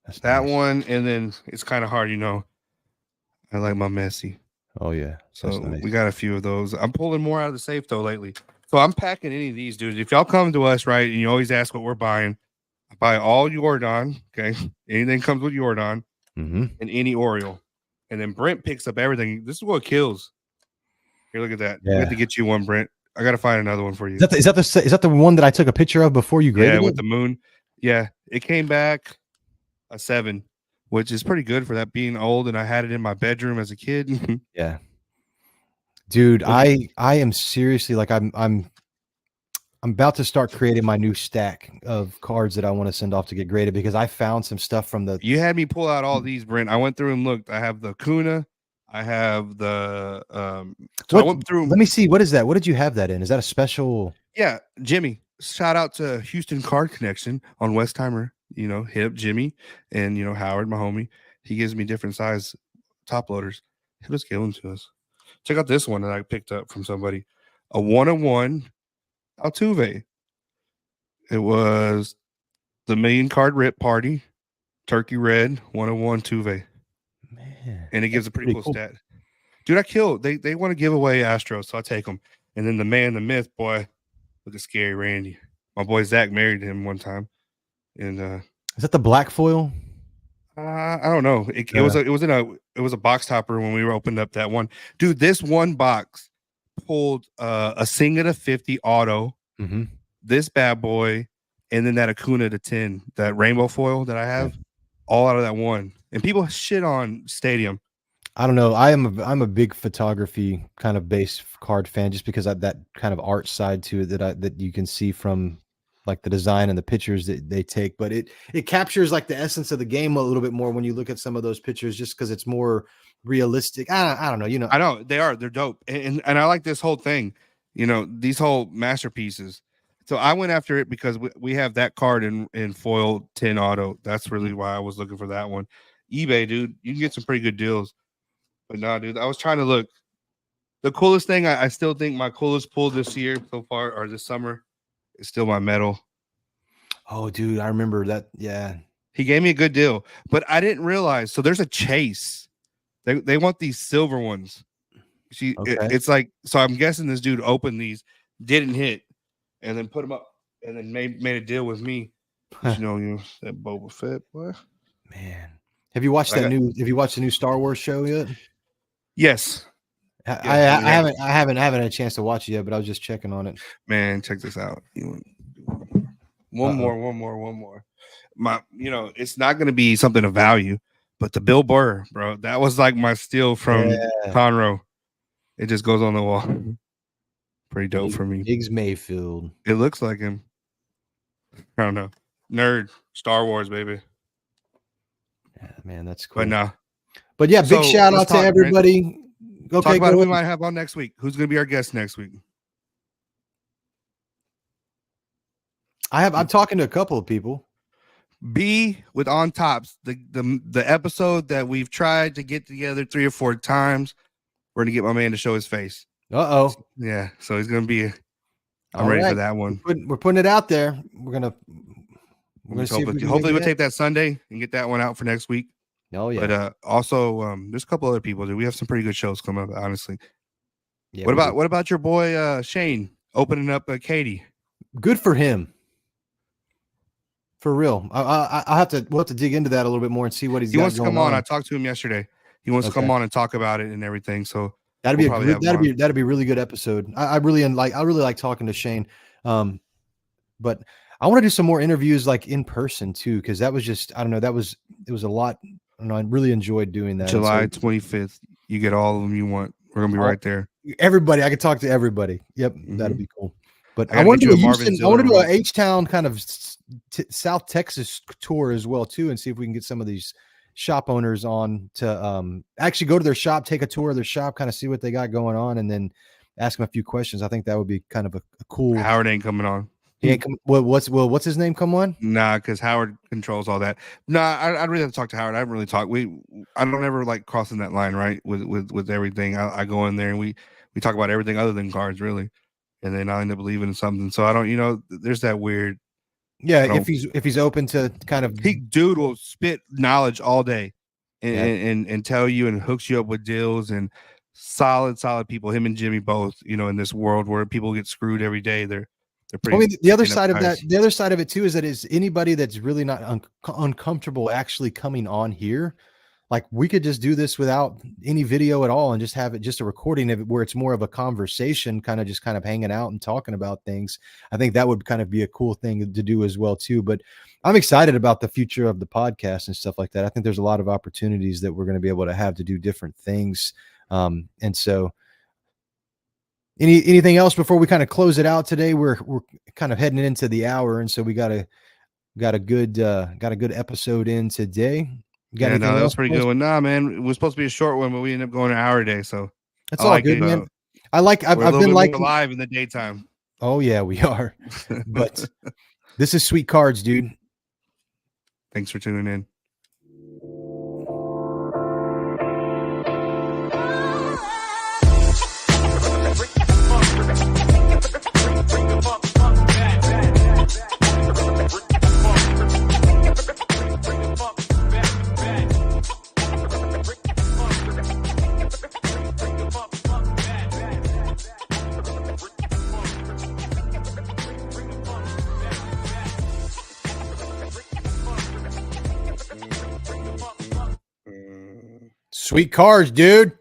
That's that nice. one, and then it's kind of hard, I like my Messi. Oh yeah. So nice. We got a few of those. I'm pulling more out of the safe though lately. So I'm packing any of these, dudes. If y'all come to us, right, and you always ask what we're buying, I buy all Jordan. Okay, anything comes with Jordan, and any Oriole, and then Brent picks up everything. This is what kills. Here, look at that. Yeah. We have to get you one, Brent. I got to find another one for you. Is that the one that I took a picture of before you graded? Yeah, with the moon. Yeah, it came back a 7, which is pretty good for that being old. And I had it in my bedroom as a kid. Yeah, dude, I am seriously like I'm about to start creating my new stack of cards that I want to send off to get graded because I found some stuff from the. You had me pull out all these, Brent. I went through and looked. I have the Kuna. I have the I went through. Let me see. What is that? What did you have that in? Is that a special? Yeah, Jimmy. Shout out to Houston Card Connection on Westheimer. Hit up Jimmy and Howard, my homie. He gives me different size top loaders. He'll just give them to us. Check out this one that I picked up from somebody. A 101 Altuve. It was the million card rip party. Turkey red 101 Tuve. Man, and it gives a pretty cool stat. Dude, I killed. They want to give away Astros, so I take them. And then the man, the myth, boy, look at Scary Randy. My boy Zach married him one time. And is that the black foil? I don't know. It was a box topper when we were opened up that one. Dude, this one box pulled a Singa to 50 auto, this bad boy, and then that Acuna to 10, that rainbow foil that I have, all out of that one. And people shit on Stadium. I don't know. I'm a big photography kind of base card fan just because of that kind of art side to it that you can see from like the design and the pictures that they take, but it captures like the essence of the game a little bit more when you look at some of those pictures just because it's more realistic. I don't know. I know they're dope. And I like this whole thing, these whole masterpieces. So I went after it because we have that card in foil 10 auto. That's really why I was looking for that one. eBay, dude, you can get some pretty good deals. But nah, dude, I was trying to look. The coolest thing, I still think my coolest pull this year so far, or this summer, is still my metal. Oh, dude, I remember that. Yeah. He gave me a good deal, but I didn't realize. So there's a chase. They want these silver ones. It's like, so I'm guessing this dude opened these, didn't hit, and then put them up, and then made a deal with me. That Boba Fett, boy. Man, have you watched Have you watched the new Star Wars show yet? Yes. I haven't had a chance to watch it yet, but I was just checking on it. Man, check this out. One more. It's not going to be something of value, but the Bill Burr, bro, that was like my steal from Conroe. It just goes on the wall. Pretty dope for me. Diggs Mayfield. It looks like him. I don't know. Nerd. Star Wars, baby. Yeah, man, that's cool. But yeah, big shout out to everybody. Brent. Talk about who we might have on next week. Who's going to be our guest next week? I'm talking to a couple of people. B with On Tops, the episode that we've tried to get together 3 or 4 times. We're going to get my man to show his face. Uh-oh. Yeah, so he's going to be I'm ready for that one. We're putting it out there. We're going to see hopefully we'll tape that Sunday and get that one out for next week. Oh yeah. But also there's a couple other people. We have some pretty good shows coming up, honestly. Yeah. What about your boy Shane opening up Katie? Good for him. For real. We'll have to dig into that a little bit more and see what he wants to come on. I talked to him yesterday. He wants to come on and talk about it and everything. So that'd be a really good episode. I really like talking to Shane. But I want to do some more interviews like in person too, because that was just, I don't know, it was a lot. I don't know, I really enjoyed doing that. July 25th, you get all of them you want. We're gonna be right there. Everybody, I could talk to everybody. Yep, that'd be cool. But I I want to get do you a a Houston, Marvin I want to do Ziller a H-Town kind of South Texas tour as well too, and see if we can get some of these shop owners on to actually go to their shop, take a tour of their shop, kind of see what they got going on, and then ask them a few questions. I think that would be kind of a cool. Howard ain't coming on. He ain't come. What's his name come on? Nah, because Howard controls all that. Nah, I'd really have to talk to Howard. I haven't really talked. I don't ever like crossing that line, right? With everything. I go in there and we talk about everything other than cards, really. And then I end up believing in something. So I don't, there's that weird. Yeah, if he's open to kind of, dude will spit knowledge all day, and tell you and hooks you up with deals and solid people. Him and Jimmy both, in this world where people get screwed every day. They're pretty. I mean, the other side of that, the other side of it too, is that is anybody that's really not uncomfortable actually coming on here. Like we could just do this without any video at all and just have it just a recording of it where it's more of a conversation, kind of hanging out and talking about things. I think that would kind of be a cool thing to do as well too. But I'm excited about the future of the podcast and stuff like that. I think there's a lot of opportunities that we're going to be able to have to do different things. And so anything else before we kind of close it out today? We're kind of heading into the hour. And so we got a good episode in today. Yeah, no, that was pretty good one. Nah, man, it was supposed to be a short one, but we ended up going an hour a day. So that's all good, man. I've been like live in the daytime. Oh yeah, we are. But this is Sweet Cards, dude. Thanks for tuning in. Sweet Cards, dude.